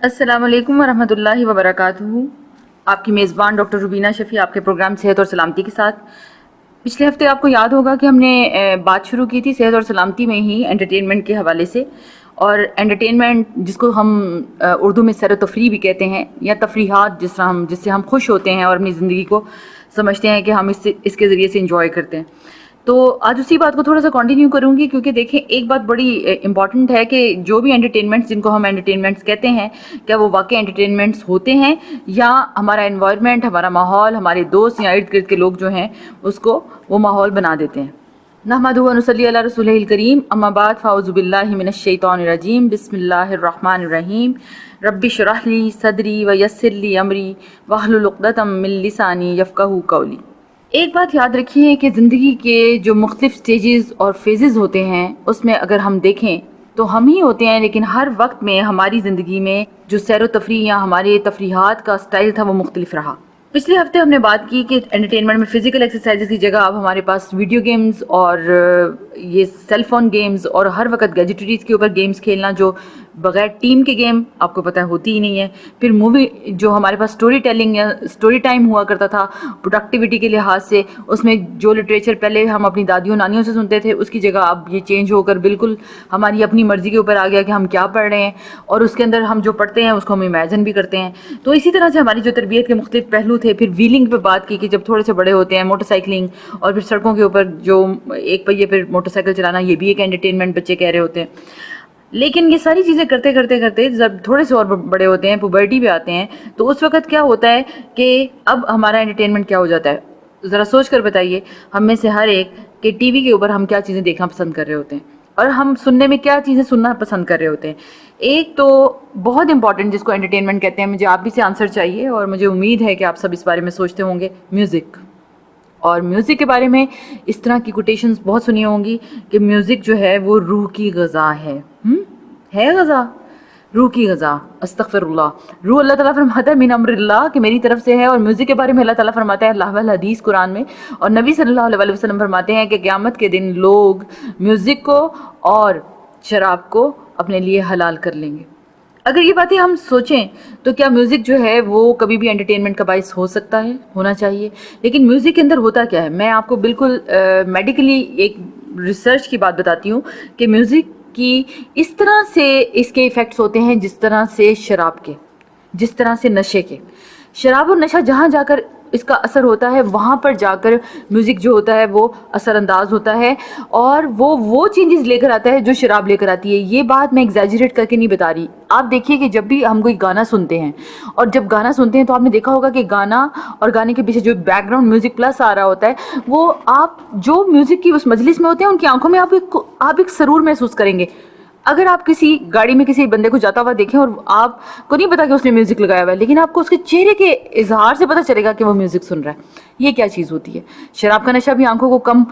السلام علیکم ورحمۃ اللہ وبرکاتہ. آپ کی میزبان ڈاکٹر روبینہ شفیع آپ کے پروگرام صحت اور سلامتی کے ساتھ. پچھلے ہفتے آپ کو یاد ہوگا کہ ہم نے بات شروع کی تھی صحت اور سلامتی میں ہی انٹرٹینمنٹ کے حوالے سے. اور انٹرٹینمنٹ جس کو ہم اردو میں سیر و تفریح بھی کہتے ہیں، یا تفریحات جس سے ہم خوش ہوتے ہیں اور اپنی زندگی کو سمجھتے ہیں کہ ہم اس کے ذریعے سے انجوائے کرتے ہیں. تو آج اسی بات کو تھوڑا سا کنٹینیو کروں گی، کیونکہ دیکھیں ایک بات بڑی امپورٹنٹ ہے کہ جو بھی انٹرٹینمنٹس جن کو ہم انٹرٹینمنٹس کہتے ہیں، کیا وہ واقعی انٹرٹینمنٹس ہوتے ہیں یا ہمارا انوائرمنٹ، ہمارا ماحول، ہمارے دوست یا ارد گرد کے لوگ جو ہیں اس کو وہ ماحول بنا دیتے ہیں. نحمدہ و نصلی علی رسولہ الکریم، اما بعد فاعوذ باللہ من الشیطان الرجیم، بسم اللہ الرحمن الرحیم. رب اشرح لی صدری ویسر لی امری واحلل عقدۃ من لسانی یفقہوا قولی. ایک بات یاد رکھیے کہ زندگی کے جو مختلف سٹیجز اور فیزز ہوتے ہیں اس میں اگر ہم دیکھیں تو ہم ہی ہوتے ہیں، لیکن ہر وقت میں ہماری زندگی میں جو سیر و تفریح یا ہمارے تفریحات کا سٹائل تھا وہ مختلف رہا. پچھلے ہفتے ہم نے بات کی کہ انٹرٹینمنٹ میں فزیکل ایکسرسائزز کی جگہ اب ہمارے پاس ویڈیو گیمز اور یہ سیل فون گیمز اور ہر وقت گیجٹریز کے اوپر گیمز کھیلنا جو بغیر ٹیم کے گیم آپ کو پتہ ہوتی ہی نہیں ہے. پھر مووی جو ہمارے پاس سٹوری ٹیلنگ یا سٹوری ٹائم ہوا کرتا تھا پروڈکٹیوٹی کے لحاظ سے، اس میں جو لٹریچر پہلے ہم اپنی دادیوں نانیوں سے سنتے تھے اس کی جگہ اب یہ چینج ہو کر بالکل ہماری اپنی مرضی کے اوپر آ گیا کہ ہم کیا پڑھ رہے ہیں، اور اس کے اندر ہم جو پڑھتے ہیں اس کو ہم امیجن بھی کرتے ہیں. تو اسی طرح سے ہماری جو تربیت کے مختلف پہلو تھے. پھر ویلنگ پہ بات کی کہ جب تھوڑے سے بڑے ہوتے ہیں، موٹر سائیکلنگ، اور پھر سڑکوں کے اوپر جو ایک پہیے پھر موٹر سائیکل چلانا، یہ بھی ایک انٹرٹینمنٹ بچے کہہ رہے ہوتے ہیں. لیکن یہ ساری چیزیں کرتے کرتے کرتے جب تھوڑے سے اور بڑے ہوتے ہیں، پوبرٹی پہ آتے ہیں، تو اس وقت کیا ہوتا ہے کہ اب ہمارا انٹرٹینمنٹ کیا ہو جاتا ہے. ذرا سوچ کر بتائیے ہم میں سے ہر ایک کہ ٹی وی کے اوپر ہم کیا چیزیں دیکھنا پسند کر رہے ہوتے ہیں، اور ہم سننے میں کیا چیزیں سننا پسند کر رہے ہوتے ہیں. ایک تو بہت امپورٹنٹ جس کو انٹرٹینمنٹ کہتے ہیں، مجھے آپ بھی سے آنسر چاہیے اور مجھے امید ہے کہ آپ سب اس بارے میں سوچتے ہوں گے، میوزک. اور میوزک کے بارے میں اس طرح کی کوٹیشنز بہت سنی ہوں گی کہ میوزک جو ہے وہ روح کی غذا ہے. ہے غذا، روح کی غذا. استغفر اللہ. روح اللہ تعالیٰ فرماتا ہے من امر اللہ، کہ میری طرف سے ہے. اور میوزک کے بارے میں اللہ تعالیٰ فرماتا ہے اللہ والحدیث قرآن میں، اور نبی صلی اللہ علیہ وسلم فرماتے ہیں کہ قیامت کے دن لوگ میوزک کو اور شراب کو اپنے لیے حلال کر لیں گے. اگر یہ باتیں ہم سوچیں تو کیا میوزک جو ہے وہ کبھی بھی انٹرٹینمنٹ کا باعث ہو سکتا ہے؟ ہونا چاہیے. لیکن میوزک کے اندر ہوتا کیا ہے؟ میں آپ کو بالکل میڈیکلی ایک ریسرچ کی بات بتاتی ہوں کہ میوزک کی اس طرح سے اس کے ایفیکٹس ہوتے ہیں جس طرح سے شراب کے، جس طرح سے نشے کے. شراب اور نشہ جہاں جا کر اس کا اثر ہوتا ہے وہاں پر جا کر میوزک جو ہوتا ہے وہ اثر انداز ہوتا ہے، اور وہ چینجز لے کر آتا ہے جو شراب لے کر آتی ہے. یہ بات میں ایگزیجریٹ کر کے نہیں بتا رہی. آپ دیکھیے کہ جب بھی ہم کوئی گانا سنتے ہیں، اور جب گانا سنتے ہیں تو آپ نے دیکھا ہوگا کہ گانا اور گانے کے پیچھے جو بیک گراؤنڈ میوزک پلس آ رہا ہوتا ہے، وہ آپ جو میوزک کی اس مجلس میں ہوتے ہیں ان کی آنکھوں میں آپ ایک سرور محسوس کریں گے. اگر آپ کسی گاڑی میں کسی بندے کو جاتا ہوا دیکھیں اور آپ کو نہیں پتا کہ اس نے میوزک لگایا ہوا ہے، لیکن آپ کو اس کے چہرے کے اظہار سے پتا چلے گا کہ وہ میوزک سن رہا ہے. یہ کیا چیز ہوتی ہے؟ شراب کا نشہ بھی آنکھوں کو کم،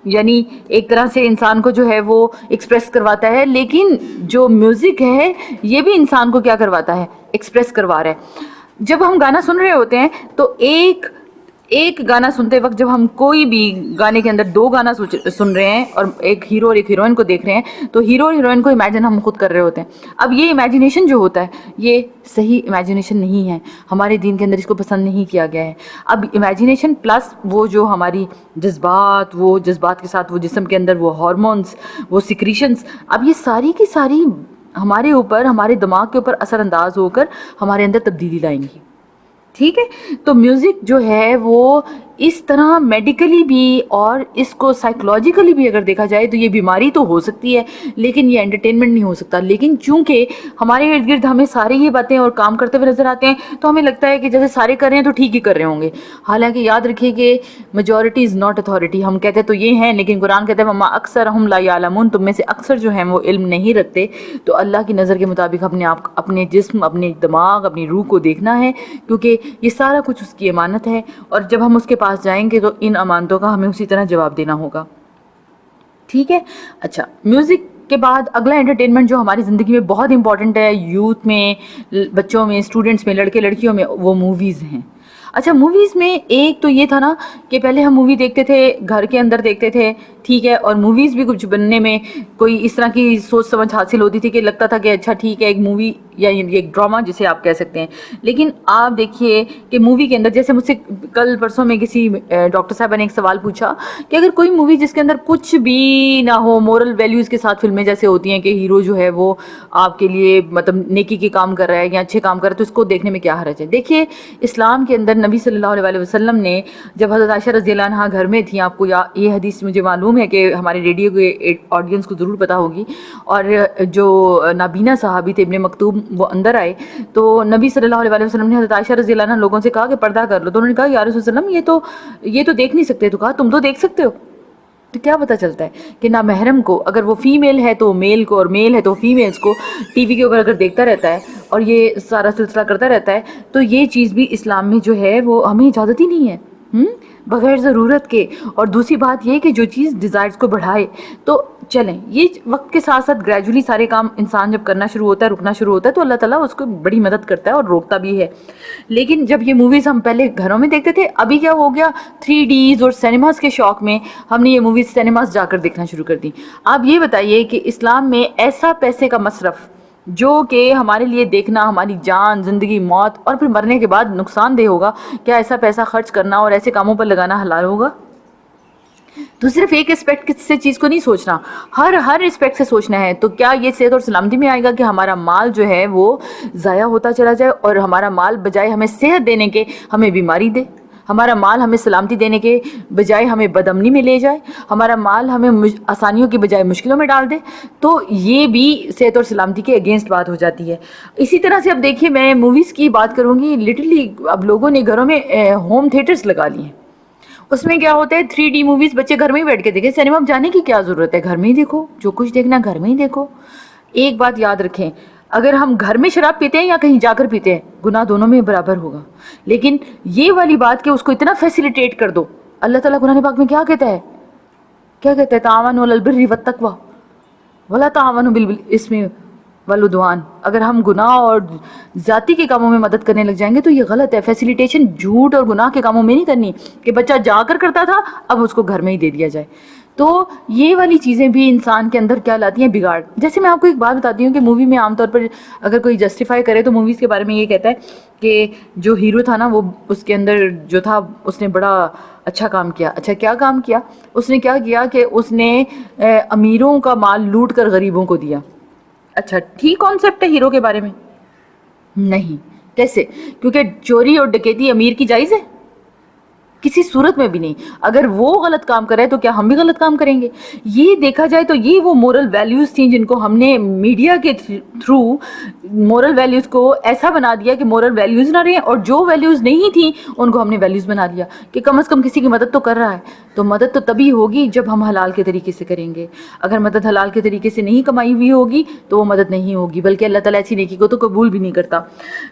یعنی ایک طرح سے انسان کو جو ہے وہ ایکسپریس کرواتا ہے، لیکن جو میوزک ہے یہ بھی انسان کو کیا کرواتا ہے؟ ایکسپریس کروا رہا ہے. جب ہم گانا سن رہے ہوتے ہیں تو ایک گانا سنتے وقت جب ہم کوئی بھی گانے کے اندر دو گانا سن رہے ہیں اور ایک ہیرو اور ایک ہیروئن کو دیکھ رہے ہیں، تو ہیرو اور ہیروئن کو امیجن ہم خود کر رہے ہوتے ہیں. اب یہ امیجنیشن جو ہوتا ہے یہ صحیح امیجنیشن نہیں ہے. ہمارے دین کے اندر اس کو پسند نہیں کیا گیا ہے. اب امیجنیشن پلس وہ جو ہماری جذبات، وہ جذبات کے ساتھ وہ جسم کے اندر وہ ہارمونز، وہ سیکریشنز، اب یہ ساری کی ساری ہمارے اوپر، ہمارے دماغ کے اوپر اثر انداز ہو کر ہمارے اندر تبدیلی لائیں گی. ٹھیک ہے؟ تو میوزک جو ہے وہ اس طرح میڈیکلی بھی اور اس کو سائیکولوجیکلی بھی اگر دیکھا جائے تو یہ بیماری تو ہو سکتی ہے، لیکن یہ انٹرٹینمنٹ نہیں ہو سکتا. لیکن چونکہ ہمارے ارد گرد ہمیں سارے یہ باتیں اور کام کرتے ہوئے نظر آتے ہیں تو ہمیں لگتا ہے کہ جیسے سارے کر رہے ہیں تو ٹھیک ہی کر رہے ہوں گے. حالانکہ یاد رکھیے کہ میجورٹی از ناٹ اتھارٹی. ہم کہتے تو یہ ہیں، لیکن قرآن کہتے ہیں وما اکثرہم لا یعلمون، تم میں سے اکثر جو ہیں وہ علم نہیں رکھتے. تو اللہ کی نظر کے مطابق اپنے جسم، اپنے دماغ، اپنی روح کو دیکھنا ہے، کیونکہ یہ سارا کچھ اس کی امانت ہے، اور جب ہم اس کے پاس جائیں گے تو ان امانتوں کا ہمیں اسی طرح جواب دینا ہوگا. ٹھیک ہے؟ اچھا، میوزک کے بعد اگلا انٹرٹینمنٹ جو ہماری زندگی میں بہت امپورٹنٹ ہے، یوتھ میں، بچوں میں، اسٹوڈنٹس میں، لڑکے لڑکیوں میں، وہ موویز ہیں. اچھا موویز میں ایک تو یہ تھا نا کہ پہلے ہم مووی دیکھتے تھے گھر کے اندر دیکھتے تھے ٹھیک ہے, اور موویز بھی کچھ بننے میں کوئی اس طرح کی سوچ سمجھ حاصل ہوتی تھی کہ لگتا تھا کہ اچھا ٹھیک ہے ایک مووی یا ایک ڈرامہ جسے آپ کہہ سکتے ہیں. لیکن آپ دیکھیے کہ مووی کے اندر, جیسے مجھ سے کل پرسوں میں کسی ڈاکٹر صاحبہ نے ایک سوال پوچھا کہ اگر کوئی مووی جس کے اندر کچھ بھی نہ ہو, مورل ویلیوز کے ساتھ فلمیں جیسے ہوتی ہیں کہ ہیرو جو ہے وہ آپ کے لیے مطلب نیکی کے کام کر رہا ہے یا اچھے کام کر رہا ہے, تو اس کو دیکھنے میں کیا حرج ہے. دیکھیے اسلام کے اندر نبی صلی اللہ علیہ وسلم نے جب حضرت عائشہ رضی اللہ عنہا گھر میں تھیں, آپ کو یہ حدیث مجھے معلوم ہے کہ ہمارے ریڈیو کے آڈینس کو ضرور پتہ ہوگی, اور جو نابینا صحابی تھے ابن مکتوم وہ اندر آئے تو نبی صلی اللہ علیہ وسلم نے حضرت عائشہ رضی اللہ عنہا لوگوں سے کہا کہ پردہ کر لو, تو انہوں نے کہا یا رسول اللہ علیہ وسلم یہ تو دیکھ نہیں سکتے. تو کہا تم تو دیکھ سکتے ہو. تو کیا پتہ چلتا ہے کہ نامحرم کو اگر وہ فیمیل ہے تو میل کو, اور میل ہے تو فیمیلز کو ٹی وی کے اوپر اگر دیکھتا رہتا ہے اور یہ سارا سلسلہ کرتا رہتا ہے, تو یہ چیز بھی اسلام میں جو ہے وہ ہمیں اجازت ہی نہیں ہے بغیر ضرورت کے. اور دوسری بات یہ کہ جو چیز ڈیزائرز کو بڑھائے تو چلیں, یہ وقت کے ساتھ ساتھ گریجولی سارے کام انسان جب کرنا شروع ہوتا ہے, رکنا شروع ہوتا ہے, تو اللہ تعالیٰ اس کو بڑی مدد کرتا ہے اور روکتا بھی ہے. لیکن جب یہ موویز ہم پہلے گھروں میں دیکھتے تھے, ابھی کیا ہو گیا 3Ds اور سینماز کے شوق میں ہم نے یہ موویز سینماز جا کر دیکھنا شروع کر دی. آپ یہ بتائیے کہ اسلام میں ایسا پیسے کا مصرف جو کہ ہمارے لیے دیکھنا ہماری جان, زندگی, موت اور پھر مرنے کے بعد نقصان دہ ہوگا, کیا ایسا پیسہ خرچ کرنا اور ایسے کاموں پر لگانا حلال ہوگا؟ تو صرف ایک اسپیکٹ سے چیز کو نہیں سوچنا, ہر اسپیکٹ سے سوچنا ہے. تو کیا یہ صحت اور سلامتی میں آئے گا کہ ہمارا مال جو ہے وہ ضائع ہوتا چلا جائے اور ہمارا مال بجائے ہمیں صحت دینے کے ہمیں بیماری دے, ہمارا مال ہمیں سلامتی دینے کے بجائے ہمیں بدامنی میں لے جائے, ہمارا مال ہمیں آسانیوں کی بجائے مشکلوں میں ڈال دے؟ تو یہ بھی صحت اور سلامتی کے اگینسٹ بات ہو جاتی ہے. اسی طرح سے اب دیکھیے میں موویز کی بات کروں گی. لٹرلی اب لوگوں نے گھروں میں ہوم تھیٹرز لگا لی ہیں. اس میں کیا ہوتا ہے 3D موویز بچے گھر میں ہی بیٹھ کے دیکھیں, سینما میں جانے کی کیا ضرورت ہے, گھر میں ہی دیکھو, جو کچھ دیکھنا گھر میں ہی دیکھو. ایک بات یاد رکھیں, اگر ہم گھر میں شراب پیتے ہیں یا کہیں جا کر پیتے ہیں گناہ دونوں میں برابر ہوگا. لیکن یہ والی بات کہ اس کو اتنا فیسیلیٹیٹ کر دو, اللہ تعالیٰ قرآن پاک میں کیا کہتا ہے, تعاونوا علی البر والتقوی ولا تعاونوا بالاسم والعدوان. اگر ہم گناہ اور ذاتی کے کاموں میں مدد کرنے لگ جائیں گے تو یہ غلط ہے. فیسیلیٹیشن جھوٹ اور گناہ کے کاموں میں نہیں کرنی کہ بچہ جا کر کرتا تھا اب اس کو گھر میں ہی دے دیا جائے. تو یہ والی چیزیں بھی انسان کے اندر کیا لاتی ہیں, بگاڑ. جیسے میں آپ کو ایک بات بتاتی ہوں کہ مووی میں عام طور پر اگر کوئی جسٹیفائی کرے تو موویز کے بارے میں یہ کہتا ہے کہ جو ہیرو تھا نا وہ اس کے اندر جو تھا اس نے بڑا اچھا کام کیا. اچھا کیا کام کیا؟ اس نے کیا کیا کہ اس نے امیروں کا مال لوٹ کر غریبوں کو دیا. اچھا ٹھیک کانسیپٹ ہے ہیرو کے بارے میں؟ نہیں. کیسے؟ کیونکہ چوری اور ڈکیتی امیر کی جائز ہے؟ کسی صورت میں بھی نہیں. اگر وہ غلط کام کرے تو کیا ہم بھی غلط کام کریں گے؟ یہ دیکھا جائے تو یہ وہ مورل ویلیوز تھیں جن کو ہم نے میڈیا کے تھرو مورل ویلیوز کو ایسا بنا دیا کہ مورل ویلیوز نہ رہیں, اور جو ویلیوز نہیں تھیں ان کو ہم نے ویلیوز بنا دیا کہ کم از کم کسی کی مدد تو کر رہا ہے. تو مدد تو تبھی ہوگی جب ہم حلال کے طریقے سے کریں گے. اگر مدد حلال کے طریقے سے نہیں کمائی ہوئی ہوگی تو وہ مدد نہیں ہوگی, بلکہ اللہ تعالیٰ ایسی نیکی کو تو قبول بھی نہیں کرتا.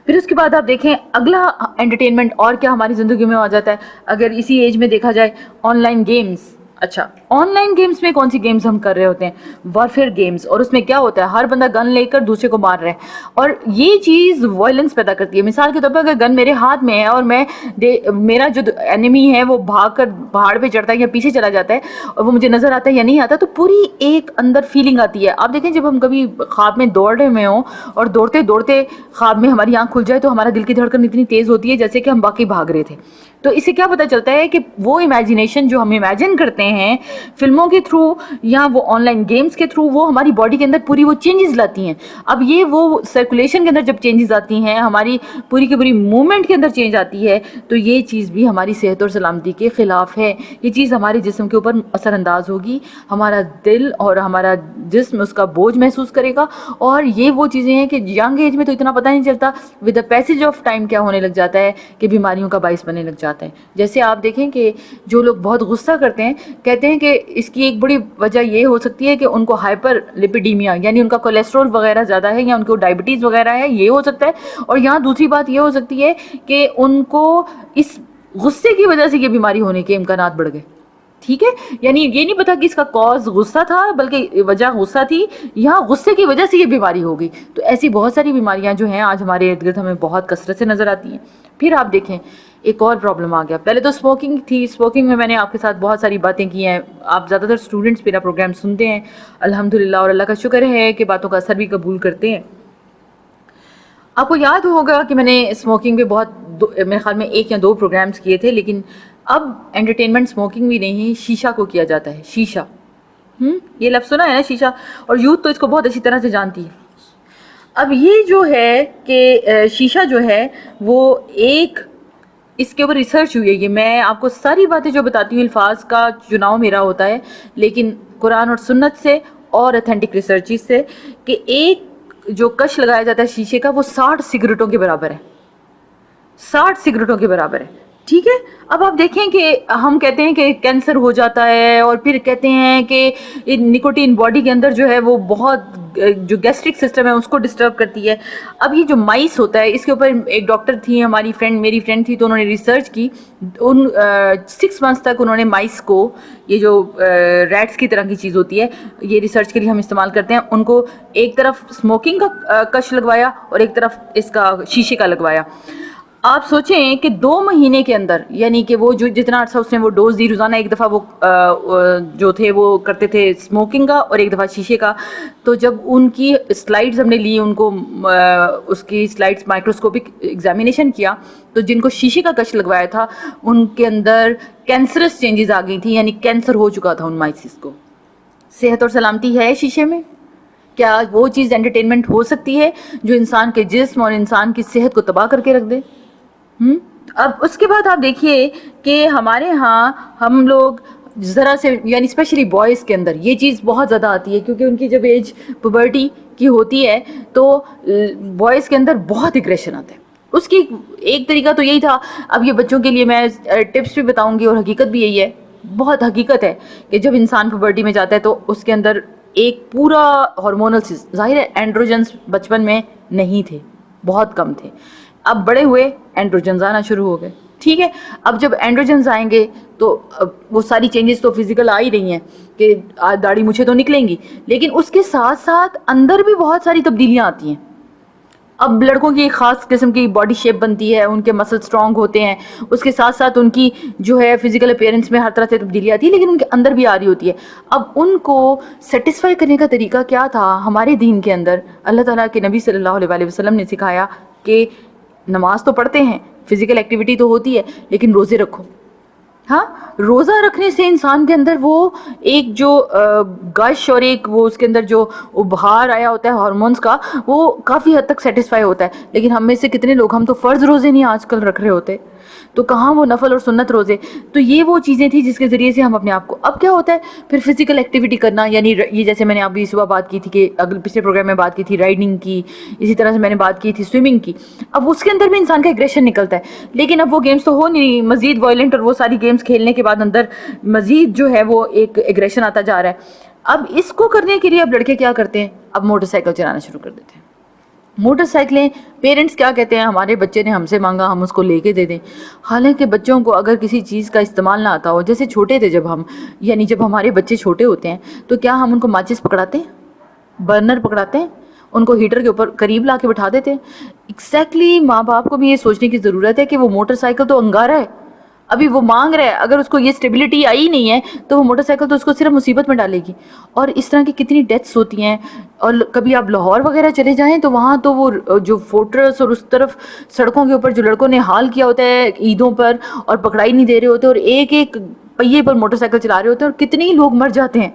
پھر اس کے بعد آپ دیکھیں اگلا انٹرٹینمنٹ اور کیا ہماری زندگی میں آ جاتا ہے. اگر اسی ایج میں دیکھا جائے آن لائن گیمز. اچھا آن لائن گیمز میں کون سی گیمز ہم کر رہے ہوتے ہیں؟ Warfare games. اور اس میں کیا ہوتا ہے, ہر بندہ گن لے کر دوسرے کو مار رہا ہے, اور یہ چیز وائلنس پیدا کرتی ہے. مثال کے طور پر اگر گن میرے ہاتھ میں ہے اور میرا جو اینیمی ہے وہ بھاگ کر پہاڑ پہ چڑھتا ہے یا پیچھے چلا جاتا ہے اور وہ مجھے نظر آتا ہے یا نہیں آتا, تو پوری ایک اندر فیلنگ آتی ہے. آپ دیکھیں جب ہم کبھی خواب میں دوڑ رہے میں ہوں اور دوڑتے دوڑتے خواب میں ہماری آنکھ کھل جائے تو ہمارا دل کی دھڑکن اتنی تیز ہوتی ہے جیسے کہ ہم باقی بھاگ رہے تھے. تو اس سے کیا پتہ چلتا ہے کہ وہ امیجنیشن جو ہم امیجن کرتے ہیں فلموں کے تھرو یا وہ آن لائن گیمز کے تھرو, وہ ہماری باڈی کے اندر پوری وہ چینجز لاتی ہیں. اب یہ وہ سرکولیشن کے اندر جب چینجز آتی ہیں, ہماری پوری کی پوری موومنٹ کے اندر چینج آتی ہے, تو یہ چیز بھی ہماری صحت اور سلامتی کے خلاف ہے. یہ چیز ہمارے جسم کے اوپر اثر انداز ہوگی, ہمارا دل اور ہمارا جسم اس کا بوجھ محسوس کرے گا. اور یہ وہ چیزیں ہیں کہ ینگ ایج میں تو اتنا پتہ نہیں چلتا, with the passage of time کیا ہونے لگ جاتا ہے کہ بیماریوں کا باعث بننے لگ جاتا ہے. جیسے آپ دیکھیں کہ جو لوگ بہت غصہ کرتے ہیں کہتے ہیں کہ اس کی ایک بڑی وجہ یہ ہو سکتی ہے کہ ان کو ہائپر لپیڈیمیا یعنی ان کا کولیسٹرول وغیرہ زیادہ ہے یا ان کو ڈائبٹیز وغیرہ ہے, یہ ہو سکتا ہے. اور یہاں دوسری بات یہ ہو سکتی ہے کہ ان کو اس غصے کی وجہ سے یہ بیماری ہونے کے امکانات بڑھ گئے. ٹھیک ہے, یعنی یہ نہیں پتا کہ اس کا کاز غصہ تھا بلکہ وجہ غصہ تھی, یہاں غصے کی وجہ سے یہ بیماری ہو گئی. تو ایسی بہت ساری بیماریاں جو ہیں آج ہمارے ارد گرد ہمیں بہت کثرت سے نظر آتی ہیں. پھر آپ دیکھیں ایک اور پرابلم آ گیا. پہلے تو اسموکنگ تھی. اسموکنگ میں نے آپ کے ساتھ بہت ساری باتیں کی ہیں. آپ زیادہ تر اسٹوڈنٹس میرا پروگرام سنتے ہیں الحمدللہ, اور اللہ کا شکر ہے کہ باتوں کا اثر بھی قبول کرتے ہیں. آپ کو یاد ہوگا کہ میں نے اسموکنگ پہ میرے خیال میں 1 یا 2 پروگرامز کیے تھے, لیکن اب انٹرٹینمنٹ اسموکنگ بھی نہیں, شیشہ کو کیا جاتا ہے. شیشہ, یہ لفظ سنا ہے نا, شیشہ, اور یوتھ تو اس کو بہت اچھی طرح سے جانتی ہے. اب یہ جو ہے کہ شیشہ جو ہے وہ ایک, اس کے اوپر ریسرچ ہوئی ہے. یہ میں آپ کو ساری باتیں جو بتاتی ہوں الفاظ کا چناؤ میرا ہوتا ہے, لیکن قرآن اور سنت سے اور اتھینٹک ریسرچز سے, کہ ایک جو کش لگایا جاتا ہے شیشے کا وہ 60 سگریٹوں کے برابر ہے. 60 سگریٹوں کے برابر ہے. ٹھیک ہے. اب آپ دیکھیں کہ ہم کہتے ہیں کہ کینسر ہو جاتا ہے, اور پھر کہتے ہیں کہ نکوٹین باڈی کے اندر جو ہے وہ بہت, جو گیسٹرک سسٹم ہے اس کو ڈسٹرب کرتی ہے. اب یہ جو مائس ہوتا ہے, اس کے اوپر ایک ڈاکٹر تھی ہماری فرینڈ, میری فرینڈ تھی, تو انہوں نے ریسرچ کی. 6 منتھس تک انہوں نے مائس کو, یہ جو ریٹس کی طرح کی چیز ہوتی ہے, یہ ریسرچ کے لیے ہم استعمال کرتے ہیں, ان کو ایک طرف اسموکنگ کا کش لگوایا اور ایک طرف اس کا شیشے کا لگوایا. آپ سوچیں کہ 2 مہینے کے اندر, یعنی کہ وہ جو جتنا عرصہ اس نے وہ ڈوز دی, روزانہ ایک دفعہ وہ جو تھے وہ کرتے تھے اسموکنگ کا اور ایک دفعہ شیشے کا. تو جب ان کی سلائڈز ہم نے لی, ان کو اس کی سلائڈز مائکروسکوپک ایگزامینیشن کیا, تو جن کو شیشے کا کش لگوایا تھا ان کے اندر کینسرس چینجز آ گئی تھیں, یعنی کینسر ہو چکا تھا ان مائسس کو. صحت اور سلامتی ہے شیشے میں؟ کیا وہ چیز انٹرٹینمنٹ ہو سکتی ہے جو انسان کے جسم اور انسان کی صحت کو تباہ کر کے رکھ دے؟ اب اس کے بعد آپ دیکھیے کہ ہمارے ہاں ہم لوگ ذرا سے, یعنی اسپیشلی بوائز کے اندر یہ چیز بہت زیادہ آتی ہے, کیونکہ ان کی جب ایج پوبرٹی کی ہوتی ہے تو بوائز کے اندر بہت اگریشن آتا ہے. اس کی ایک طریقہ تو یہی تھا. اب یہ بچوں کے لیے میں ٹپس بھی بتاؤں گی, اور حقیقت بھی یہی ہے, بہت حقیقت ہے کہ جب انسان پوبرٹی میں جاتا ہے تو اس کے اندر ایک پورا ہارمونل, ظاہر ہے اینڈروجنس بچپن میں نہیں تھے, بہت کم تھے. اب بڑے ہوئے اینڈروجنز آنا شروع ہو گئے. ٹھیک ہے. اب جب اینڈروجنز آئیں گے تو وہ ساری چینجز تو فزیکل آ ہی رہی ہیں کہ داڑھی مجھے تو نکلیں گی, لیکن اس کے ساتھ ساتھ اندر بھی بہت ساری تبدیلیاں آتی ہیں. اب لڑکوں کی ایک خاص قسم کی باڈی شیپ بنتی ہے, ان کے مسل اسٹرانگ ہوتے ہیں, اس کے ساتھ ساتھ ان کی جو ہے فزیکل اپیئرنس میں ہر طرح سے تبدیلی آتی ہے, لیکن ان کے اندر بھی آ رہی ہوتی ہے. اب ان کو سیٹسفائی کرنے کا طریقہ کیا تھا ہمارے دین کے اندر؟ اللہ تعالیٰ کے نبی صلی اللہ علیہ وسلم نے سکھایا کہ نماز تو پڑھتے ہیں, فزیکل ایکٹیویٹی تو ہوتی ہے, لیکن روزے رکھو. ہاں, روزہ رکھنے سے انسان کے اندر وہ ایک جو گش اور ایک وہ اس کے اندر جو ابھار آیا ہوتا ہے ہارمونز کا, وہ کافی حد تک سیٹسفائی ہوتا ہے. لیکن ہم میں سے کتنے لوگ, ہم تو فرض روزے نہیں آج کل رکھ رہے ہوتے, تو کہاں وہ نفل اور سنت روزے. تو یہ وہ چیزیں تھیں جس کے ذریعے سے ہم اپنے آپ کو, اب کیا ہوتا ہے پھر فزیکل ایکٹیویٹی کرنا, یعنی یہ جیسے میں نے ابھی صبح بات کی تھی کہ پچھلے پروگرام میں بات کی تھی رائڈنگ کی, اسی طرح سے میں نے بات کی تھی سوئمنگ کی. اب اس کے اندر بھی انسان کا ایگریشن نکلتا ہے, لیکن اب وہ گیمز تو ہو نہیں, مزید وائلنٹ, اور وہ ساری گیمز کھیلنے کے بعد اندر مزید جو ہے وہ ایک ایگریشن آتا جا رہا ہے. اب اس کو کرنے کے لیے اب لڑکے کیا کرتے ہیں, اب موٹر سائیکل چلانا شروع کر دیتے ہیں. موٹر سائیکلیں, پیرنٹس کیا کہتے ہیں, ہمارے بچے نے ہم سے مانگا ہم اس کو لے کے دے دیں. حالانکہ بچوں کو اگر کسی چیز کا استعمال نہ آتا ہو, جیسے چھوٹے تھے جب ہم, یعنی جب ہمارے بچے چھوٹے ہوتے ہیں تو کیا ہم ان کو ماچس پکڑاتے ہیں, برنر پکڑاتے ہیں, ان کو ہیٹر کے اوپر قریب لا کے بٹھا دیتے ہیں؟ ایگزیکٹلی ماں باپ کو بھی یہ سوچنے کی ضرورت ہے کہ وہ موٹر سائیکل تو انگارا ہے, ابھی وہ مانگ رہا ہے, اگر اس کو یہ اسٹیبلٹی آئی نہیں ہے تو وہ موٹر سائیکل تو اس کو صرف مصیبت میں ڈالے گی. اور اس طرح کی کتنی ڈیتھس ہوتی ہیں. اور کبھی آپ لاہور وغیرہ چلے جائیں تو وہاں تو وہ جو فورٹرس اور اس طرف سڑکوں کے اوپر جو لڑکوں نے حال کیا ہوتا ہے عیدوں پر, اور پکڑائی نہیں دے رہے ہوتے, اور ایک ایک پہیے پر موٹر سائیکل چلا رہے ہوتے ہیں, اور کتنے ہی لوگ مر جاتے ہیں,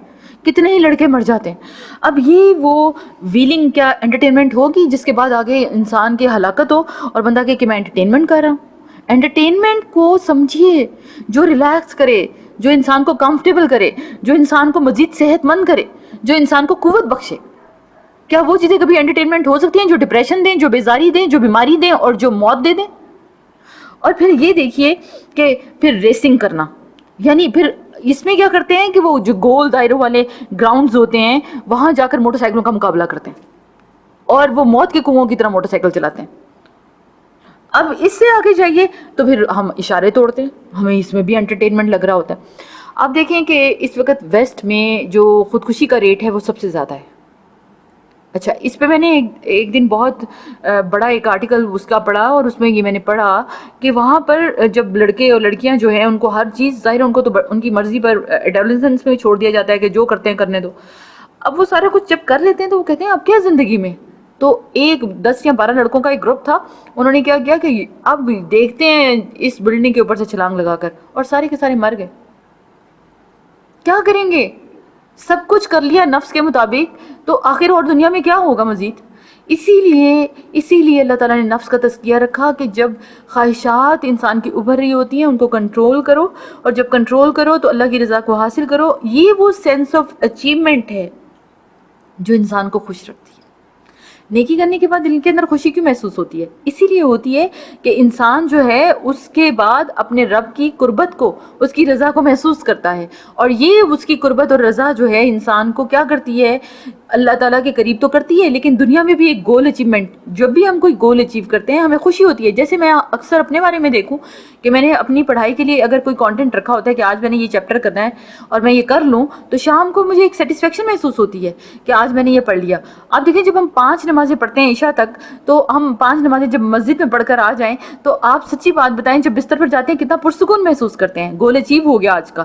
کتنے ہی لڑکے مر جاتے ہیں. اب یہ وہ ویلنگ کیا انٹرٹینمنٹ ہوگی جس کے بعد آگے انسان کی ہلاکت ہو اور بندہ کہے کہ میں انٹرٹینمنٹ کر رہا ہوں؟ انٹرٹینمنٹ کو سمجھیے جو ریلیکس کرے, جو انسان کو کمفرٹیبل کرے, جو انسان کو مزید صحت مند کرے, جو انسان کو قوت بخشے. کیا وہ چیزیں کبھی انٹرٹینمنٹ ہو سکتی ہیں جو ڈپریشن دیں, جو بیزاری دیں, جو بیماری دیں, اور جو موت دے دیں؟ اور پھر یہ دیکھیے کہ پھر ریسنگ کرنا, یعنی پھر اس میں کیا کرتے ہیں کہ وہ جو گول دائروں والے گراؤنڈز ہوتے ہیں وہاں جا کر موٹر سائیکلوں کا مقابلہ کرتے ہیں, اور وہ موت کے کنوؤں کی طرح موٹر سائیکل چلاتے ہیں. اب اس سے آگے جائیے تو پھر ہم اشارے توڑتے ہیں, ہمیں اس میں بھی انٹرٹینمنٹ لگ رہا ہوتا ہے. آپ دیکھیں کہ اس وقت ویسٹ میں جو خودکشی کا ریٹ ہے وہ سب سے زیادہ ہے. اچھا، اس پہ میں نے ایک دن بہت بڑا ایک آرٹیکل اس کا پڑھا، اور اس میں یہ میں نے پڑھا کہ وہاں پر جب لڑکے اور لڑکیاں جو ہیں ان کو ہر چیز ظاہر ان کو تو ان کی مرضی پر ایڈولسنس میں چھوڑ دیا جاتا ہے کہ جو کرتے ہیں کرنے دو. اب وہ سارا کچھ جب کر لیتے ہیں تو وہ کہتے ہیں اب کیا زندگی میں. تو ایک 10 یا 12 لڑکوں کا ایک گروپ تھا، انہوں نے کیا کیا کہ اب دیکھتے ہیں اس بلڈنگ کے اوپر سے چھلانگ لگا کر، اور سارے کے سارے مر گئے. کیا کریں گے؟ سب کچھ کر لیا نفس کے مطابق، تو آخر اور دنیا میں کیا ہوگا مزید؟ اسی لیے اللہ تعالیٰ نے نفس کا تزکیہ رکھا کہ جب خواہشات انسان کی ابھر رہی ہوتی ہیں ان کو کنٹرول کرو، اور جب کنٹرول کرو تو اللہ کی رضا کو حاصل کرو. یہ وہ سینس آف اچیومنٹ ہے جو انسان کو خوش رکھتی ہے. نیکی کرنے کے بعد دل کے اندر خوشی کیوں محسوس ہوتی ہے؟ اسی لیے ہوتی ہے کہ انسان جو ہے اس کے بعد اپنے رب کی قربت کو، اس کی رضا کو محسوس کرتا ہے، اور یہ اس کی قربت اور رضا جو ہے انسان کو کیا کرتی ہے؟ اللہ تعالیٰ کے قریب تو کرتی ہے، لیکن دنیا میں بھی ایک گول اچیومنٹ، جب بھی ہم کوئی گول اچیو کرتے ہیں ہمیں خوشی ہوتی ہے. جیسے میں اکثر اپنے بارے میں دیکھوں کہ میں نے اپنی پڑھائی کے لیے اگر کوئی کانٹینٹ رکھا ہوتا ہے کہ آج میں نے یہ چیپٹر کرنا ہے اور میں یہ کر لوں، تو شام کو مجھے ایک سیٹسفیکشن محسوس ہوتی ہے کہ آج میں نے یہ پڑھ لیا. آپ دیکھیں جب ہم 5 نمازیں پڑھتے ہیں عشاء تک، تو ہم 5 نمازیں جب مسجد میں پڑھ کر آ جائیں تو آپ سچی بات بتائیں جب بستر پر جاتے ہیں کتنا پرسکون محسوس کرتے ہیں. گول اچیو ہو گیا آج کا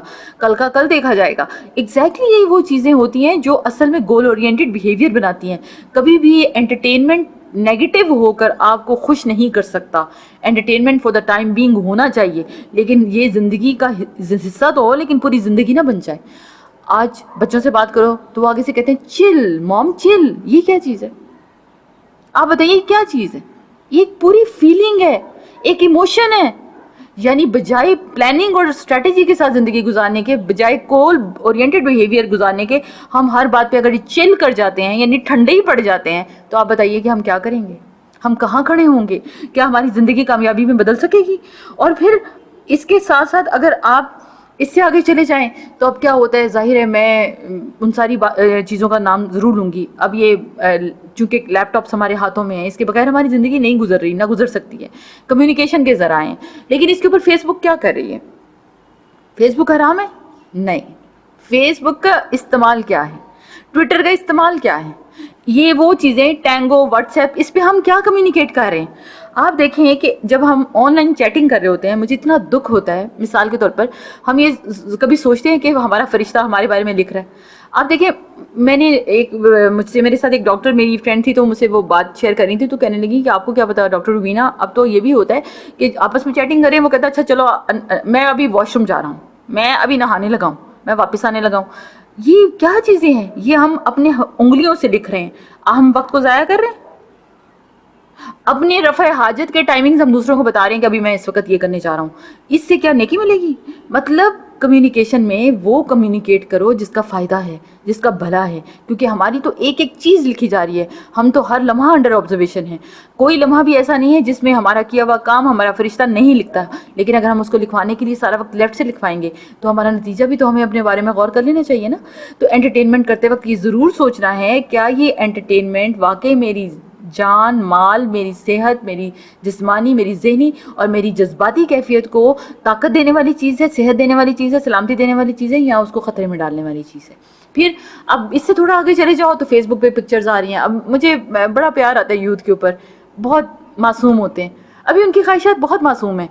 کل دیکھا جائے گا. ایگزیکٹلی یہی وہ چیزیں ہوتی ہیں جو اصل میں گول اورینٹڈ بیہیویئر بناتی ہیں. کبھی بھی انٹرٹینمنٹ نیگیٹو ہو کر آپ کو خوش نہیں کر سکتا. Entertainment for the time being ہونا چاہیے، لیکن یہ زندگی کا حصہ تو ہو، لیکن پوری زندگی نہ بن جائے. آج بچوں سے بات کرو تو وہ آگے سے کہتے ہیں چل موم چل. یہ کیا چیز ہے؟ آپ بتائیے یہ کیا چیز ہے؟ یہ ایک پوری فیلنگ ہے، ایک ایموشن ہے. یعنی بجائے پلاننگ اور اسٹریٹجی کے ساتھ زندگی گزارنے کے، بجائے گول اورینٹڈ بیہیویئر گزارنے کے، ہم ہر بات پہ اگر چل کر جاتے ہیں یعنی ٹھنڈے ہی پڑ جاتے ہیں، تو آپ بتائیے کہ ہم کیا کریں گے؟ ہم کہاں کھڑے ہوں گے؟ کیا ہماری زندگی کامیابی میں بدل سکے گی؟ اور پھر اس کے ساتھ ساتھ اگر آپ اس سے آگے چلے جائیں تو اب کیا ہوتا ہے؟ ظاہر ہے میں ان ساری چیزوں کا نام ضرور لوں گی. اب یہ چونکہ لیپ ٹاپس ہمارے ہاتھوں میں ہیں، اس کے بغیر ہماری زندگی نہیں گزر رہی، نہ گزر سکتی ہے. کمیونیکیشن کے ذرائع ہیں، لیکن اس کے اوپر فیس بک کیا کر رہی ہے؟ فیس بک حرام ہے؟ نہیں. فیس بک کا استعمال کیا ہے؟ ٹویٹر کا استعمال کیا ہے؟ یہ وہ چیزیں ٹینگو، واٹس ایپ، اس پہ ہم کیا کمیونیکیٹ کر رہے ہیں؟ آپ دیکھیں کہ جب ہم آن لائن چیٹنگ کر رہے ہوتے ہیں مجھے اتنا دکھ ہوتا ہے. مثال کے طور پر ہم یہ کبھی سوچتے ہیں کہ ہمارا فرشتہ ہمارے بارے میں لکھ رہا ہے. آپ دیکھیں میں نے میرے ساتھ ایک ڈاکٹر میری فرینڈ تھی، تو مجھ سے وہ بات شیئر کرنی تھی، تو کہنے لگی کہ آپ کو کیا پتا ڈاکٹر روبینہ، اب تو یہ بھی ہوتا ہے کہ آپس میں چیٹنگ کریں، وہ کہتا ہے اچھا چلو میں ابھی واش روم جا رہا ہوں، میں ابھی نہانے لگا ہوں، میں واپس آنے لگا ہوں. یہ کیا چیزیں ہیں؟ یہ ہم اپنے انگلیوں سے لکھ رہے ہیں. ہم وقت کو ضائع کر رہے ہیں. اپنے رفع حاجت کے ٹائمنگز ہم دوسروں کو بتا رہے ہیں کہ ابھی میں اس وقت یہ کرنے جا رہا ہوں. اس سے کیا نیکی ملے گی؟ مطلب کمیونیکیشن میں وہ کمیونیکیٹ کرو جس کا فائدہ ہے، جس کا بھلا ہے، کیونکہ ہماری تو ایک ایک چیز لکھی جا رہی ہے. ہم تو ہر لمحہ انڈر آبزرویشن ہیں. کوئی لمحہ بھی ایسا نہیں ہے جس میں ہمارا کیا ہوا کام ہمارا فرشتہ نہیں لکھتا. لیکن اگر ہم اس کو لکھوانے کے لیے سارا وقت لیفٹ سے لکھوائیں گے تو ہمارا نتیجہ بھی تو ہمیں اپنے بارے میں غور کر لینا چاہیے نا. تو انٹرٹینمنٹ کرتے وقت یہ ضرور سوچنا ہے کیا یہ انٹرٹینمنٹ واقعی میری جان، مال، میری صحت، میری جسمانی، میری ذہنی اور میری جذباتی کیفیت کو طاقت دینے والی چیز ہے، صحت دینے والی چیز ہے، سلامتی دینے والی چیز ہے، یا اس کو خطرے میں ڈالنے والی چیز ہے. پھر اب اس سے تھوڑا آگے چلے جاؤ تو فیس بک پہ پکچرز آ رہی ہیں. اب مجھے بڑا پیار آتا ہے یوتھ کے اوپر، بہت معصوم ہوتے ہیں ابھی، ان کی خواہشات بہت معصوم ہیں.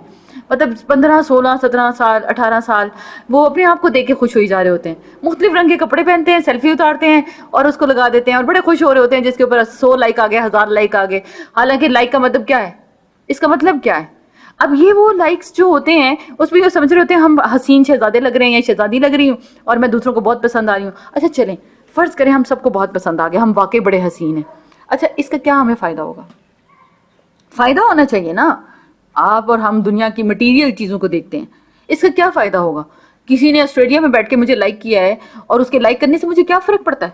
مطلب 15 16 17 سال 18 سال وہ اپنے آپ کو دیکھ کے خوش ہوئی جا رہے ہوتے ہیں. مختلف رنگ کے کپڑے پہنتے ہیں، سیلفی اتارتے ہیں اور اس کو لگا دیتے ہیں اور بڑے خوش ہو رہے ہوتے ہیں جس کے اوپر 100 لائک آ گئے، 1000 لائک آ گئے. حالانکہ لائک کا مطلب کیا ہے؟ اس کا مطلب کیا ہے؟ اب یہ وہ لائکس جو ہوتے ہیں اس میں یہ سمجھ رہے ہوتے ہیں ہم حسین شہزادے لگ رہے ہیں یا شہزادی لگ رہی ہوں اور میں دوسروں کو بہت پسند آ رہی ہوں. اچھا چلیں فرض کریں ہم سب کو بہت پسند آ گیا، ہم واقعی بڑے حسین ہیں. اچھا اس کا کیا ہمیں فائدہ ہوگا؟ فائدہ ہونا چاہیے نا. آپ اور ہم دنیا کی مٹیریل چیزوں کو دیکھتے ہیں، اس کا کیا فائدہ ہوگا؟ کسی نے آسٹریلیا میں بیٹھ کے مجھے لائک کیا ہے اور اس کے لائک کرنے سے مجھے کیا فرق پڑتا ہے؟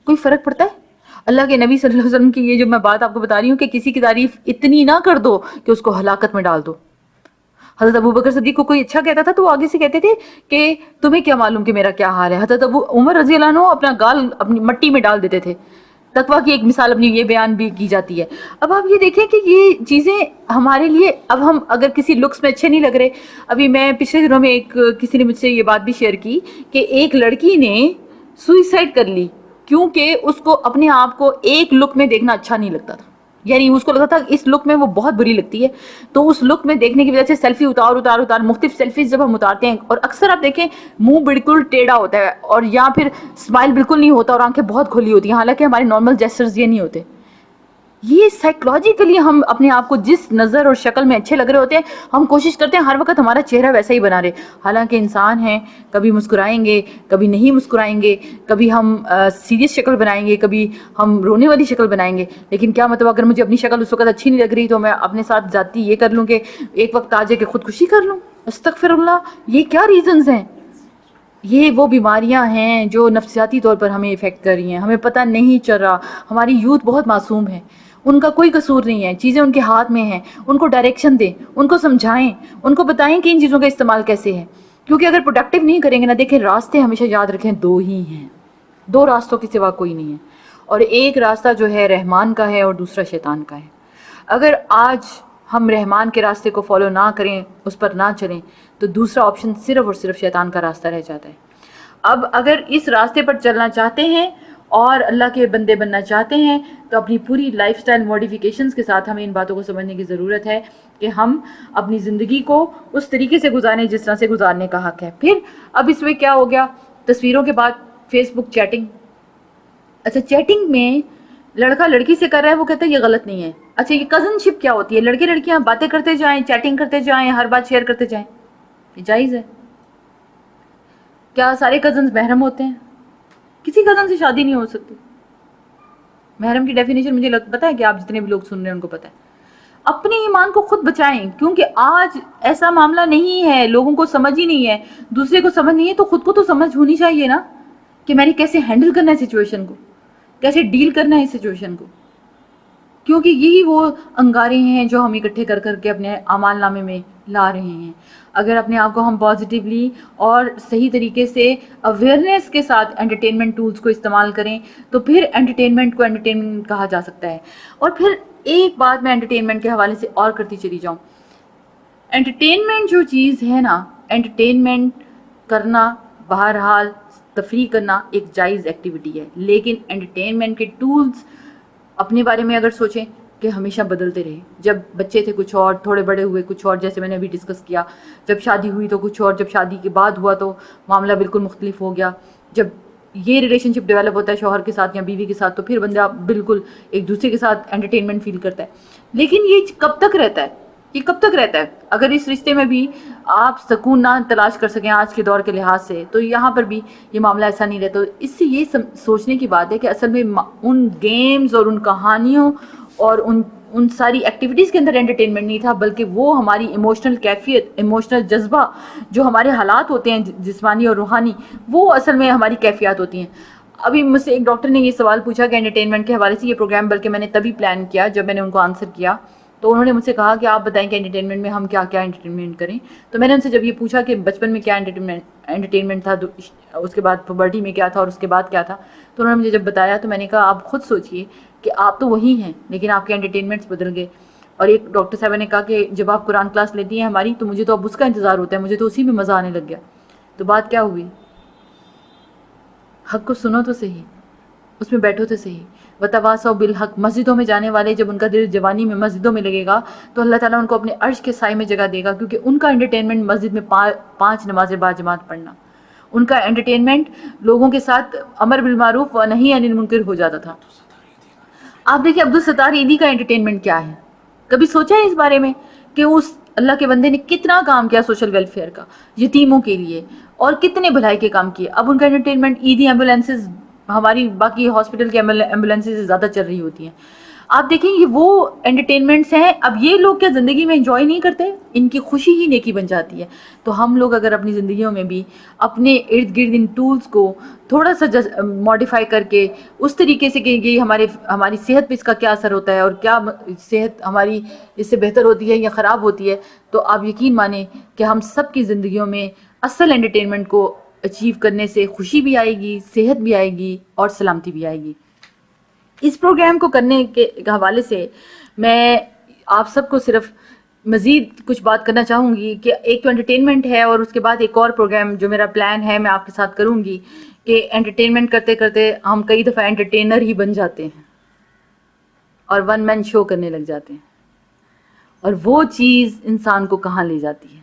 کوئی فرق پڑتا ہے؟ اللہ کے نبی صلی اللہ علیہ وسلم کی یہ جو میں بات آپ کو بتا رہی ہوں کہ کسی کی تعریف اتنی نہ کر دو کہ اس کو ہلاکت میں ڈال دو. حضرت ابو بکر صدیق کو کوئی اچھا کہتا تھا تو وہ آگے سے کہتے تھے کہ تمہیں کیا معلوم کہ میرا کیا حال ہے. حضرت ابو عمر رضی اللہ عنہ اپنا گال اپنی مٹی میں ڈال دیتے تھے. تقویٰ کی ایک مثال اپنی یہ بیان بھی کی جاتی ہے. اب آپ یہ دیکھیں کہ یہ چیزیں ہمارے لیے، اب ہم اگر کسی لکس میں اچھے نہیں لگ رہے، ابھی میں پچھلے دنوں میں کسی نے مجھ سے یہ بات بھی شیئر کی کہ ایک لڑکی نے سوئسائڈ کر لی. کیونکہ اس کو اپنے آپ کو ایک لک میں دیکھنا اچھا نہیں لگتا تھا. یعنی اس کو لگتا تھا اس لک میں وہ بہت بری لگتی ہے, تو اس لک میں دیکھنے کی وجہ سے سیلفی اتار مختلف سیلفیز جب ہم اتارتے ہیں, اور اکثر آپ دیکھیں منہ بالکل ٹیڑھا ہوتا ہے اور یا پھر اسمائل بالکل نہیں ہوتا اور آنکھیں بہت کھلی ہوتی ہیں, حالانکہ ہمارے نارمل جیسچرز یہ نہیں ہوتے. یہ سائیکولوجیکلی ہم اپنے آپ کو جس نظر اور شکل میں اچھے لگ رہے ہوتے ہیں, ہم کوشش کرتے ہیں ہر وقت ہمارا چہرہ ویسا ہی بنا رہے, حالانکہ انسان ہیں, کبھی مسکرائیں گے, کبھی نہیں مسکرائیں گے, کبھی ہم سیریس شکل بنائیں گے, کبھی ہم رونے والی شکل بنائیں گے. لیکن کیا مطلب اگر مجھے اپنی شکل اس وقت اچھی نہیں لگ رہی تو میں اپنے ساتھ ذاتی یہ کر لوں کہ ایک وقت آ جائے کہ خودکشی کر لوں؟ استغفر اللہ. یہ کیا ریزنز ہیں؟ یہ وہ بیماریاں ہیں جو نفسیاتی طور پر ہمیں افیکٹ کر رہی ہیں, ہمیں پتہ نہیں چل رہا. ہماری یوتھ بہت معصوم ہے, ان کا کوئی قصور نہیں ہے, چیزیں ان کے ہاتھ میں ہیں, ان کو ڈائریکشن دیں, ان کو سمجھائیں, ان کو بتائیں کہ ان چیزوں کا استعمال کیسے ہے. کیونکہ اگر پروڈکٹیو نہیں کریں گے نا, دیکھیں راستے ہمیشہ یاد رکھیں دو ہی ہیں, دو راستوں کے سوا کوئی نہیں ہے, اور ایک راستہ جو ہے رحمان کا ہے اور دوسرا شیطان کا ہے. اگر آج ہم رحمان کے راستے کو فالو نہ کریں, اس پر نہ چلیں, تو دوسرا آپشن صرف اور صرف شیطان کا راستہ رہ جاتا ہے. اب اگر اس راستے پر چلنا چاہتے ہیں اور اللہ کے بندے بننا چاہتے ہیں تو اپنی پوری لائف سٹائل موڈیفیکیشنز کے ساتھ ہمیں ان باتوں کو سمجھنے کی ضرورت ہے کہ ہم اپنی زندگی کو اس طریقے سے گزاریں جس طرح سے گزارنے کا حق ہے. پھر اب اس میں کیا ہو گیا, تصویروں کے بعد فیس بک چیٹنگ. اچھا, چیٹنگ میں لڑکا لڑکی سے کر رہا ہے, وہ کہتا ہے یہ غلط نہیں ہے. اچھا, یہ کزن شپ کیا ہوتی ہے؟ لڑکے لڑکیاں باتیں کرتے جائیں, چیٹنگ کرتے جائیں, ہر بات شیئر کرتے جائیں, یہ جائز ہے؟ کیا سارے کزنز محرم ہوتے ہیں؟ کسی کزن سے شادی نہیں ہو سکتی. محرم کی ڈیفینیشن مجھے پتا ہے کہ آپ جتنے بھی لوگ سن رہے ہیں ان کو پتا ہے. اپنے ایمان کو خود بچائیں, کیونکہ آج ایسا معاملہ نہیں ہے, لوگوں کو سمجھ ہی نہیں ہے, دوسرے کو سمجھ نہیں ہے, تو خود کو تو سمجھ ہونی چاہیے نا کہ میں نے کیسے ہینڈل کرنا ہے سچویشن کو, کیسے ڈیل کرنا ہے اس سچویشن کو. کیونکہ یہی وہ انگارے ہیں جو ہم اکٹھے کر کر کے اپنے اعمال نامے میں لا رہے ہیں. اگر اپنے آپ کو ہم پازیٹیولی اور صحیح طریقے سے اویئرنیس کے ساتھ انٹرٹینمنٹ ٹولز کو استعمال کریں تو پھر انٹرٹینمنٹ کو انٹرٹینمنٹ کہا جا سکتا ہے. اور پھر ایک بات میں انٹرٹینمنٹ کے حوالے سے اور کرتی چلی جاؤں, انٹرٹینمنٹ جو چیز ہے نا, انٹرٹینمنٹ کرنا, بہرحال تفریح کرنا ایک جائز ایکٹیویٹی ہے, لیکن انٹرٹینمنٹ کے ٹولز اپنے بارے میں اگر سوچیں کہ ہمیشہ بدلتے رہے. جب بچے تھے کچھ اور, تھوڑے بڑے ہوئے کچھ اور, جیسے میں نے ابھی ڈسکس کیا, جب شادی ہوئی تو کچھ اور, جب شادی کے بعد ہوا تو معاملہ بالکل مختلف ہو گیا. جب یہ ریلیشن شپ ڈیولپ ہوتا ہے شوہر کے ساتھ یا بیوی کے ساتھ تو پھر بندہ بالکل ایک دوسرے کے ساتھ انٹرٹینمنٹ فیل کرتا ہے. لیکن یہ کب تک رہتا ہے؟ یہ کب تک رہتا ہے؟ اگر اس رشتے میں بھی آپ سکون نہ تلاش کر سکیں آج کے دور کے لحاظ سے, تو یہاں پر بھی یہ معاملہ ایسا نہیں رہتا. اس سے یہ سوچنے کی بات ہے کہ اصل میں ان گیمز اور ان کہانیوں اور ان ساری ایکٹیویٹیز کے اندر انٹرٹینمنٹ نہیں تھا, بلکہ وہ ہماری ایموشنل کیفیت, ایموشنل جذبہ, جو ہمارے حالات ہوتے ہیں جسمانی اور روحانی, وہ اصل میں ہماری کیفیات ہوتی ہیں. ابھی مجھ سے ایک ڈاکٹر نے یہ سوال پوچھا کہ انٹرٹینمنٹ کے حوالے سے یہ پروگرام, بلکہ میں نے تبھی پلان کیا جب میں نے ان کو آنسر کیا, تو انہوں نے مجھ سے کہا کہ آپ بتائیں کہ انٹرٹینمنٹ میں ہم کیا کیا انٹرٹینمنٹ کریں. تو میں نے ان سے جب یہ پوچھا کہ بچپن میں کیا انٹرٹینمنٹ تھا, اس کے بعد پبرٹی میں کیا تھا اور اس کے بعد کیا تھا, تو انہوں نے مجھے جب بتایا تو میں نے کہا آپ خود سوچئے کہ آپ تو وہی ہیں لیکن آپ کے انٹرٹینمنٹس بدل گئے. اور ایک ڈاکٹر صاحبہ نے کہا کہ جب آپ قرآن کلاس لیتی ہیں ہماری تو مجھے تو اب اس کا انتظار ہوتا ہے, مجھے تو اسی میں مزہ آنے لگ گیا. تو بات کیا ہوئی؟ حق کو سنو تو صحیح, اس میں بیٹھو تو صحیح. وتواصوا بالحق, مسجدوں میں جانے والے جب ان کا دل جوانی میں مسجدوں میں لگے گا تو اللہ تعالیٰ ان کو اپنے عرش کے سائے میں جگہ دے گا, کیونکہ ان کا انٹرٹینمنٹ مسجد میں 5 نمازیں باجماعت پڑھنا, ان کا انٹرٹینمنٹ لوگوں کے ساتھ امر بالمعروف و نہی عن المنکر ہو جاتا تھا. آپ دیکھیں عبدالستار ایدھی کا انٹرٹینمنٹ کیا ہے؟ کبھی سوچا ہے اس بارے میں کہ اس اللہ کے بندے نے کتنا کام کیا سوشل ویلفیئر کا, یتیموں کے لیے, اور کتنے بھلائی کے کام کیے. اب ان کا انٹرٹینمنٹ عیدی ایمبولینسز ہماری باقی ہاسپٹل کی ایمبولینسز سے زیادہ چل رہی ہوتی ہیں. آپ دیکھیں یہ وہ انٹرٹینمنٹس ہیں. اب یہ لوگ کیا زندگی میں انجوائے نہیں کرتے؟ ان کی خوشی ہی نیکی بن جاتی ہے. تو ہم لوگ اگر اپنی زندگیوں میں بھی اپنے ارد گرد ان ٹولز کو تھوڑا سا ماڈیفائی کر کے اس طریقے سے کہ یہ ہماری صحت پہ اس کا کیا اثر ہوتا ہے اور کیا صحت ہماری اس سے بہتر ہوتی ہے یا خراب ہوتی ہے, تو آپ یقین مانیں کہ ہم سب کی زندگیوں میں اصل انٹرٹینمنٹ کو اچیو کرنے سے خوشی بھی آئے گی, صحت بھی آئے گی اور سلامتی بھی آئے گی. اس پروگرام کو کرنے کے حوالے سے میں آپ سب کو صرف مزید کچھ بات کرنا چاہوں گی کہ ایک تو انٹرٹینمنٹ ہے، اور اس کے بعد ایک اور پروگرام جو میرا پلان ہے میں آپ کے ساتھ کروں گی کہ انٹرٹینمنٹ کرتے کرتے ہم کئی دفعہ انٹرٹینر ہی بن جاتے ہیں اور ون مین شو کرنے لگ جاتے ہیں، اور وہ چیز انسان کو کہاں لے جاتی ہے.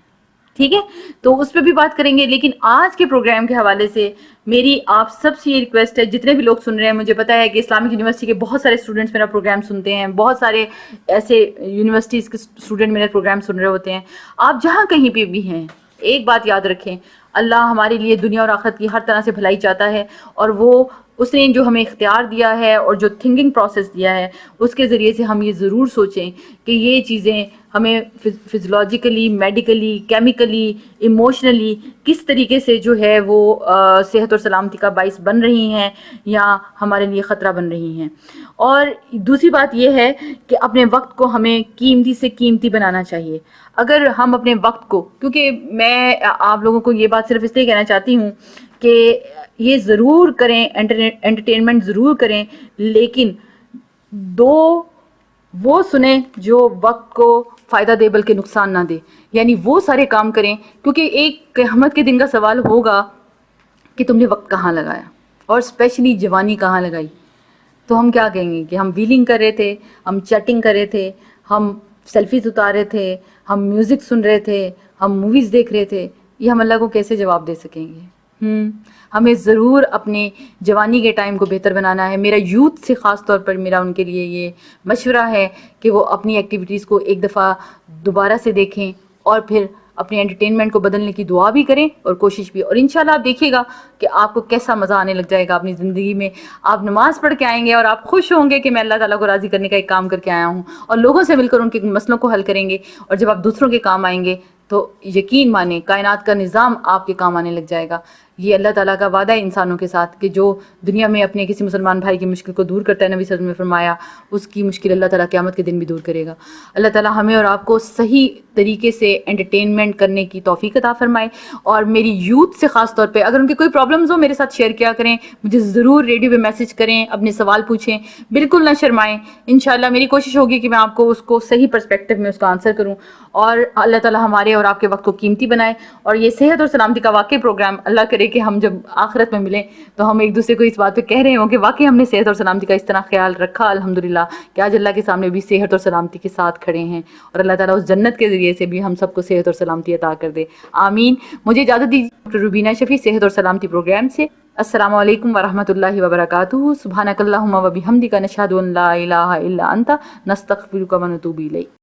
ٹھیک ہے، تو اس پہ بھی بات کریں گے. لیکن آج کے پروگرام کے حوالے سے میری آپ سب سے یہ ریکویسٹ ہے، جتنے بھی لوگ سن رہے ہیں، مجھے پتا ہے کہ اسلامک یونیورسٹی کے بہت سارے اسٹوڈنٹس میرا پروگرام سنتے ہیں، بہت سارے ایسے یونیورسٹیز کے اسٹوڈنٹ میرے پروگرام سن رہے ہوتے ہیں. آپ جہاں کہیں پہ بھی ہیں، ایک بات یاد رکھیں، اللہ ہمارے لیے دنیا اور آخرت کی ہر طرح سے بھلائی چاہتا ہے، اور وہ اس نے جو ہمیں اختیار دیا ہے اور جو تھنکنگ پروسیس دیا ہے، اس کے ذریعے سے ہم یہ ضرور سوچیں کہ یہ چیزیں ہمیں فزیولوجیکلی، میڈیکلی، کیمیکلی، ایموشنلی کس طریقے سے جو ہے وہ صحت اور سلامتی کا باعث بن رہی ہیں یا ہمارے لیے خطرہ بن رہی ہیں. اور دوسری بات یہ ہے کہ اپنے وقت کو ہمیں قیمتی سے قیمتی بنانا چاہیے. اگر ہم اپنے وقت کو، کیونکہ میں آپ لوگوں کو یہ بات صرف اس لیے کہنا چاہتی ہوں کہ یہ ضرور کریں، انٹرٹینمنٹ ضرور کریں، لیکن وہ سنیں جو وقت کو فائدہ دے بلکہ نقصان نہ دے. یعنی وہ سارے کام کریں، کیونکہ ایک قیامت کے دن کا سوال ہوگا کہ تم نے وقت کہاں لگایا، اور اسپیشلی جوانی کہاں لگائی. تو ہم کیا کہیں گے کہ ہم ویلنگ کر رہے تھے، ہم چیٹنگ کر رہے تھے، ہم سیلفیز اتار رہے تھے، ہم میوزک سن رہے تھے، ہم موویز دیکھ رہے تھے. یہ ہم اللہ کو کیسے جواب دے سکیں گے؟ ہمیں ضرور اپنے جوانی کے ٹائم کو بہتر بنانا ہے. میرا یوتھ سے خاص طور پر میرا ان کے لیے یہ مشورہ ہے کہ وہ اپنی ایکٹیویٹیز کو ایک دفعہ دوبارہ سے دیکھیں، اور پھر اپنے انٹرٹینمنٹ کو بدلنے کی دعا بھی کریں اور کوشش بھی. اور انشاءاللہ آپ دیکھیے گا کہ آپ کو کیسا مزہ آنے لگ جائے گا اپنی زندگی میں. آپ نماز پڑھ کے آئیں گے اور آپ خوش ہوں گے کہ میں اللہ تعالیٰ کو راضی کرنے کا ایک کام کر کے آیا ہوں، اور لوگوں سے مل کر ان کے مسئلوں کو حل کریں گے. اور جب آپ دوسروں کے کام آئیں گے تو یقین مانیں کائنات کا نظام آپ کے کام آنے لگ جائے گا. یہ اللہ تعالیٰ کا وعدہ ہے انسانوں کے ساتھ کہ جو دنیا میں اپنے کسی مسلمان بھائی کی مشکل کو دور کرتا ہے، نبی صلی اللہ علیہ وسلم نے فرمایا اس کی مشکل اللہ تعالیٰ قیامت کے دن بھی دور کرے گا. اللہ تعالیٰ ہمیں اور آپ کو صحیح طریقے سے انٹرٹینمنٹ کرنے کی توفیق عطا فرمائے. اور میری یوتھ سے خاص طور پہ اگر ان کے کوئی پرابلمز ہو میرے ساتھ شیئر کیا کریں، مجھے ضرور ریڈیو پہ میسج کریں، اپنے سوال پوچھیں، بالکل نہ شرمائیں. انشاءاللہ میری کوشش ہوگی کہ میں آپ کو اس کو صحیح پرسپیکٹیو میں اس کا آنسر کروں. اور اللہ تعالیٰ ہمارے اور آپ کے وقت کو قیمتی بنائے. اور یہ صحت اور سلامتی کا واقعی پروگرام، اللہ کرے کہ ہم جب آخرت میں ملیں تو ہم ایک دوسرے کو اس بات پہ کہہ رہے ہوں کہ واقعی ہم نے صحت اور سلامتی کا اس طرح خیال رکھا الحمدللہ، کہ آج اللہ کے سامنے بھی صحت اور سلامتی کے ساتھ کھڑے ہیں. اور اللہ تعالیٰ اس جنت کے ذریعے سے بھی ہم سب کو صحت اور سلامتی عطا کر دے. آمین. مجھے اجازت دیجیے ڈاکٹر روبینہ شفیع صحت اور سلامتی پروگرام سے. السلام علیکم ورحمۃ اللہ وبرکاتہ. سبحانک اللہم و بحمدک، نشہد ان لا الہ الا انت، نستغفرک و نتوب الیک.